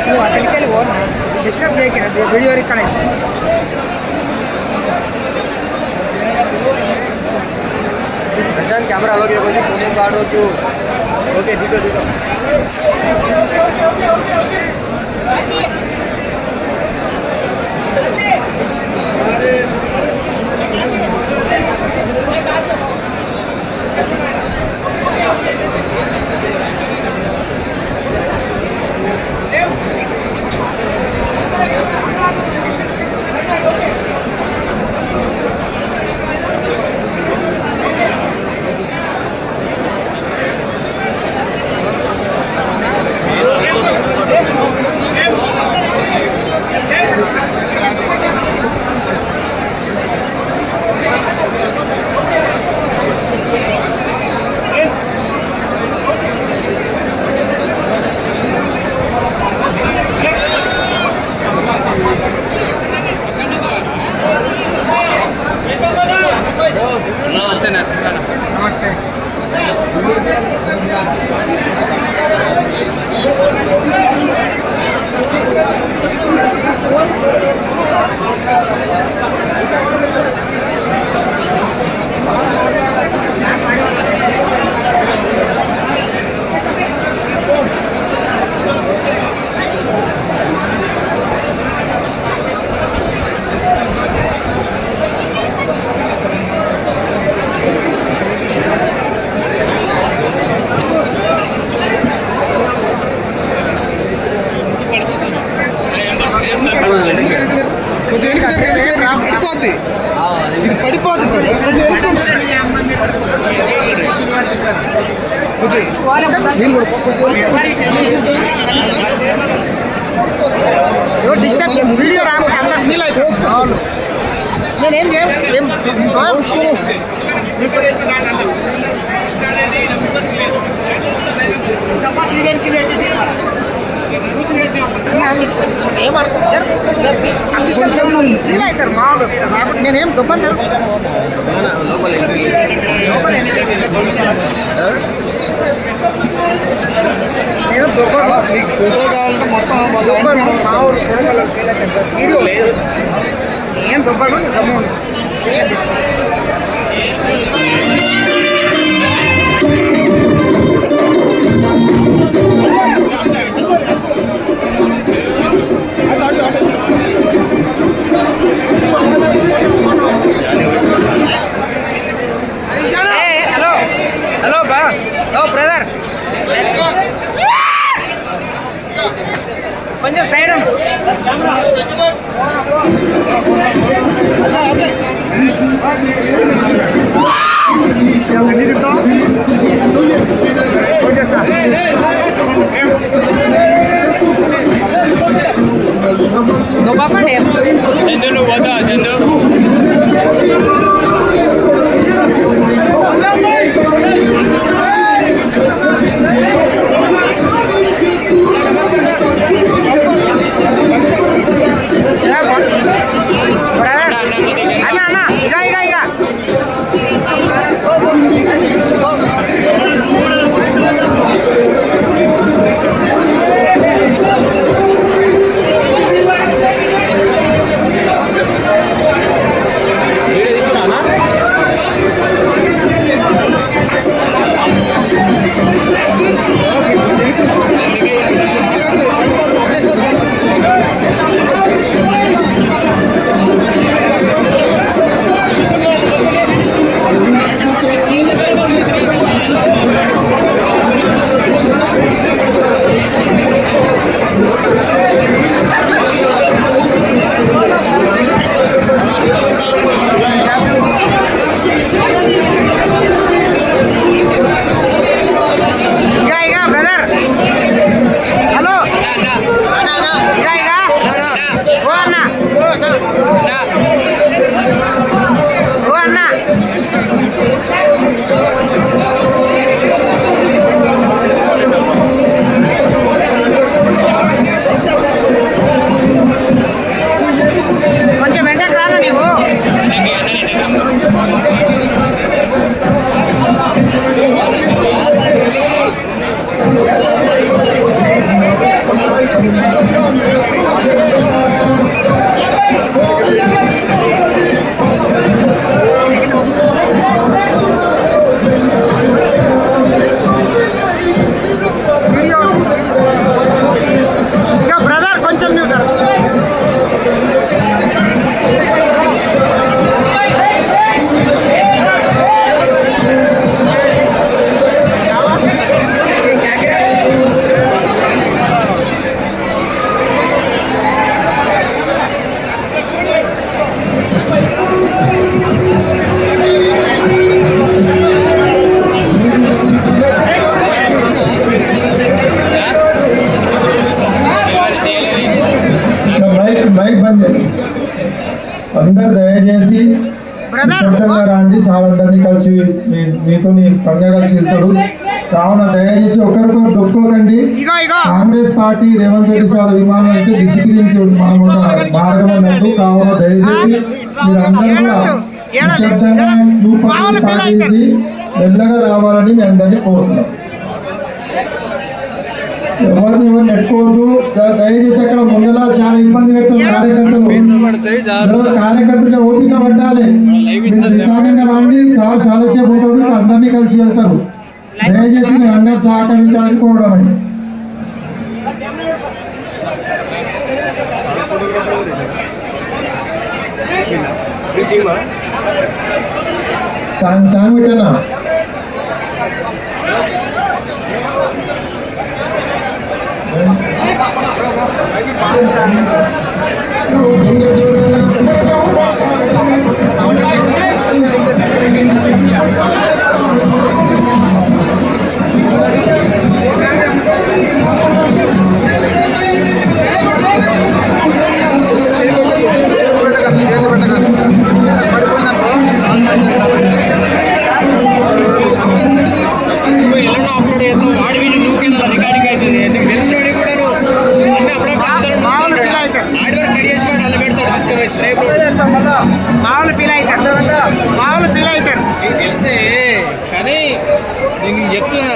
నువ్వు అతనికి వెళ్ళి పోను డిస్టర్బ్ చేయకుండా వీడియో రికార్డ్ అయితే कैमरा अलग है फोन कार्ड हो तो ओके दीदो दीदो నమస్తే పడిపోద్ది ఇది పడిపోద్ది డిస్టర్బ్ వీడియో రాకుండా ఫీల్ అయితే నేనేం ఫీల్ అవుతారు మామూలు నేనేం దుబ్బని నేను దుబ్బను మీకు ఫోటో కావాలంటే మొత్తం మామూలు ఫీల్ అవుతారు వీడియో ఏం దుబ్బను గమ్ము తీసుకోండి కొంచెం సైడ్ ఉండు బాపండి చందు పోతా చందు కలిసి మీతో పంగా కలిసి వెళ్తాడు. కావున దయచేసి ఒకరికొకరు దొక్కుకోకండి. కాంగ్రెస్ పార్టీ రేవంత్ రెడ్డి సార్ విమానం అంటే డిసిప్లిన్ కి మనం ఒక మార్గం అన్నట్టు. కావున దయచేసి మీరందరూ కూడా నిశ్శబ్దంగా క్యూ పద్ధతి పాటించి మెల్లగా రావాలని మేము అందరినీ కోరుతున్నాం. ఎవరిని నెట్టుకోవద్దు. దయచేసి అక్కడ ముందర చాలా ఇబ్బంది పెడుతున్నారు కార్యకర్తలు ఓపిక పట్టాలి. నిదానంగా రాండి. చాలాసేపు ఉంటాడు. అందరినీ కలిసి వెళ్తారు. దయచేసి మీరు అందరూ సహకరించాలని కోరడం. సాంగ్ పెట్టనా మామూలు ఫీల్ అవుతారు తెలిసే కానీ నేను చెప్తున్నా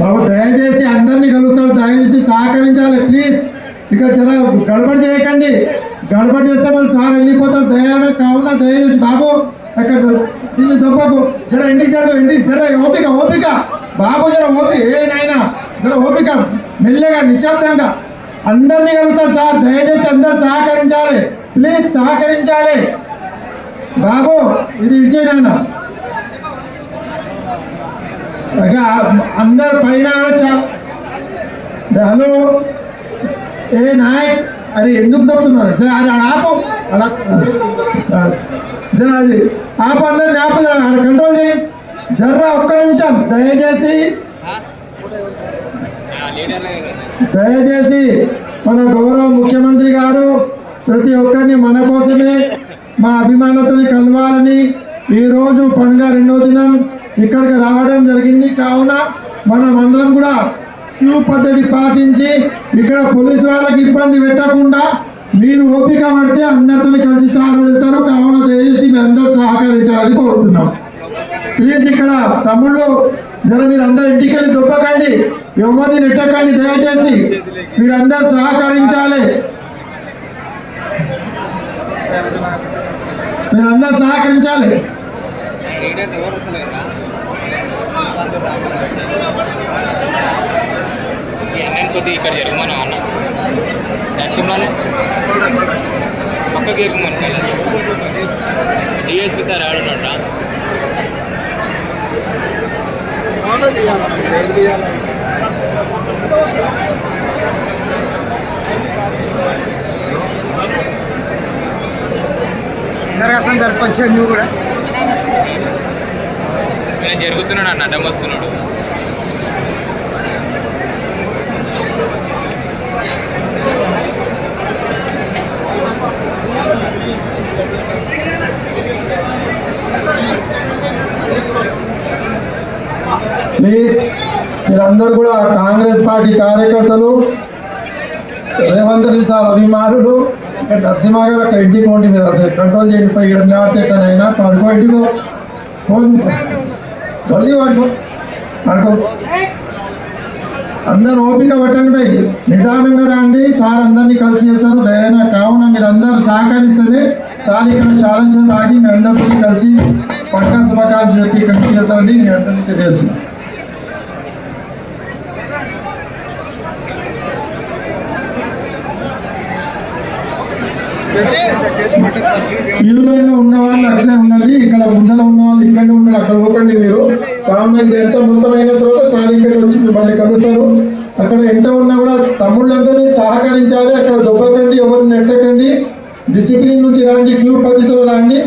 బాబు దయచేసి అందరినీ కలుస్తాడు. దయచేసి సహకరించాలి ప్లీజ్. ఇక్కడ జర గడబడి చేయకండి. గడబడి చేస్తే మళ్ళీ సార్ వెళ్ళిపోతారు. కావున దయచేసి బాబు అక్కడ దీన్ని దొబ్బకు. జర ఇంటికి జర ఓపిక బాబు జర నాయన జర ఓపిక మెల్లగా నిశ్శబ్దంగా అందరినీ కలుస్తాడు సార్. దయచేసి అందరు సహకరించాలి ప్లీజ్. సహకరించాలి బాబు. ఇది ఇచ్చేనాయన అందరు పైన హలో నాయక్ అరే ఎందుకు తప్పుతున్నారు? ఆపు అలా జర అది ఆపు. అందరిని ఆపు. కంట్రోల్ చేయి జర్రా. ఒక్క నిమిషం దయచేసి మన గౌరవ ముఖ్యమంత్రి గారు ప్రతి ఒక్కరిని మన కోసమే మా అభిమానులతోని కలవాలని ఈరోజు పండుగ 2వ దినం ఇక్కడికి రావడం జరిగింది. కావున మనం అందరం కూడా క్యూ పద్ధతి పాటించి ఇక్కడ పోలీసు వాళ్ళకి ఇబ్బంది పెట్టకుండా మీరు ఓపిక పడితే అందరితో కలిసి సార్ వెళ్తారు. కావున దయచేసి మీ అందరూ సహకరించాలని కోరుతున్నాం ప్లీజ్. ఇక్కడ తమ్ముళ్ళు జర మీరు అందరు ఇంటికి వెళ్ళి దొబ్బకండి. ఎవరిని నెట్టకండి. దయచేసి మీరందరూ సహకరించాలి. మీరందరూ సహకరించాలి. కొద్దిగా ఇక్కడ జరుగుమను అన్న దర్శనంలో పక్కకి ఎరుగుమను డిఎస్పీ సార్ ఆడున్నాడు. జరగాల్సిన జరగచ్చు. నువ్వు కూడా నేను జరుగుతున్నాడు అన్న అడ్డం వస్తున్నాడు. ప్లీజ్ మీరందరూ కూడా కాంగ్రెస్ పార్టీ కార్యకర్తలు, రేవంత్ రెడ్డి సార్ అభిమానులు, ఇక్కడ నరసింహ గారు అక్కడ ఇంటికి పోండి, మీరు కంట్రోల్ చేయండి. పై ఇక్కడ ఎక్కడైనా పడుకో, ఇంటికో ఫోన్ జల్దీ పడుకో. అందరు ఓపిక పట్టండి పై, నిదానంగా రండి. సార్ అందరినీ కలిసి వెళ్తారు దయనా. కావున మీరు అందరు సహకరిస్తేనే సార్ ఇక్కడ చాలాసేపు ఆగి మీ అందరితో కలిసి పండుగ శుభాకాంక్షలు చెప్పి ఇక్కడి నుంచి వెళ్తారని మీ అందరికీ తెలియజేస్తున్నాను. క్యూలైన్లో ఉన్న వాళ్ళు అక్కడే ఉండండి, ఇక్కడ ముందర ఉన్న వాళ్ళు ఇక్కడే ఉండండి, అక్కడ పోకండి మీరు. కావున ఇది ఎంత మొత్తం అయిన తర్వాత సార్ ఇక్కడ వచ్చి మిమ్మల్ని కలుస్తారు. అక్కడ ఎంత ఉన్నా కూడా తమ్ముళ్ళందరినీ సహకరించాలి. అక్కడ దొబ్బకండి, ఎవరిని నెట్టకండి, డిసిప్లిన్ నుంచి రండి, క్యూ పద్ధతిలో రండి.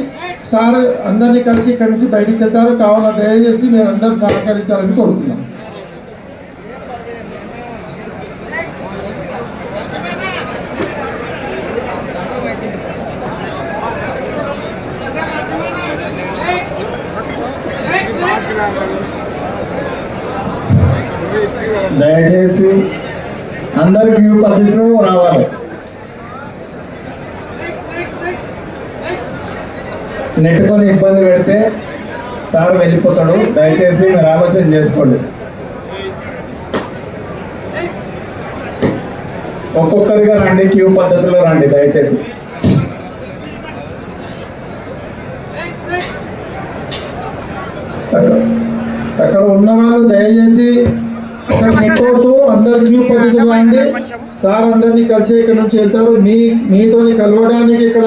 సార్ అందరినీ కలిసి ఇక్కడి నుంచి బయటికి వెళ్తారు. కావున దయచేసి మీరు అందరూ సహకరించాలని కోరుతున్నాం. దయచేసి అందరు క్యూ పద్ధతిలో రావాలి. నెట్టుకొని ఇబ్బంది పెడితే సార్ వెళ్ళిపోతాడు. దయచేసి మీరు ఆలోచన చేసుకోండి. ఒక్కొక్కరిగా రండి, క్యూ పద్ధతిలో రండి దయచేసి. అక్కడ ఉన్న వాళ్ళు దయచేసి అక్కడ నెట్టవద్దు, అందరు క్యూ పద్ధతిలో రండి. సార్ అందరినీ కలిసి ఇక్కడ నుంచి వెళ్తారు. మీతోని కలవడానికి ఇక్కడ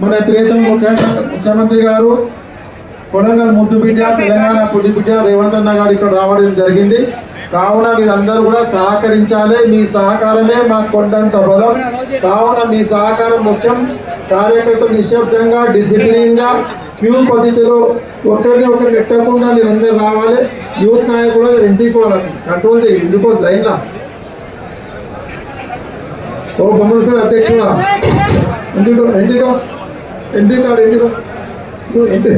మన ప్రియతమ ముఖ్యమంత్రి గారు, కొడంగల్ ముద్దు బిడ్డ, తెలంగాణ పుట్టి బిడ్డ రేవంత్ అన్న గారు ఇక్కడ రావడం జరిగింది. కావున మీరందరూ కూడా సహకరించాలి. మీ సహకారమే మాకు కొండంత బలం. కావున మీ సహకారం ముఖ్యం. కార్యకర్తలు నిశ్శబ్దంగా, డిసిప్లిన్గా, క్యూ పద్ధతిలో ఒకరిని ఒకరు నెట్టకుండా మీరందరూ రావాలి. యూత్ నాయకుడు ఇంటికి పోవాలి, కంట్రోల్ చేయి. ఎందుకోసం లైన్లా ఓ బొమ్మల అధ్యక్షుడా, ఇంటికో ఇంటికో ఇంటికో ఇంటికో నువ్వు ఇంటి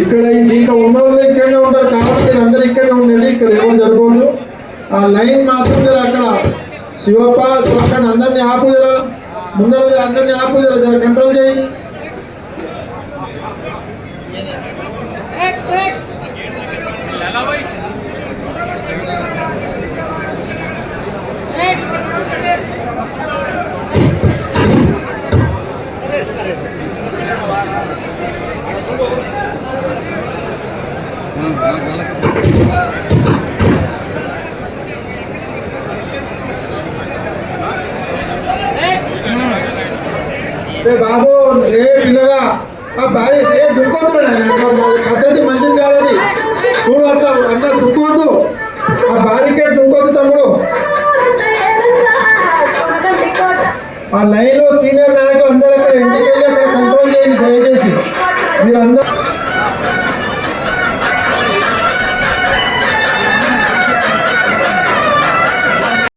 ఇక్కడ ఇంకా ఉన్న వాళ్ళు ఇక్కడనే ఉంటారు. కాబట్టి మీరు అందరూ ఇక్కడనే ఉండండి. ఇక్కడ ఎవరు జరగకూడదు. ఆ లైన్ మాత్రం జర అక్కడ శివప్ప అక్కడ అందరినీ ఆపు, జర ముందర జర అందరినీ ఆపు, జర కంట్రోల్ చేయి. బాబు ఏ పిల్లగా ఆ భార్య ఏ దుఃఖొద్దు, పద్ధతి మంచిది కాదది. చూడు అట్లా అట్లా దుఃఖొద్దు, ఆ భార్యకే దుఃఖొద్దు తమ్ముడు. ఆ లైన్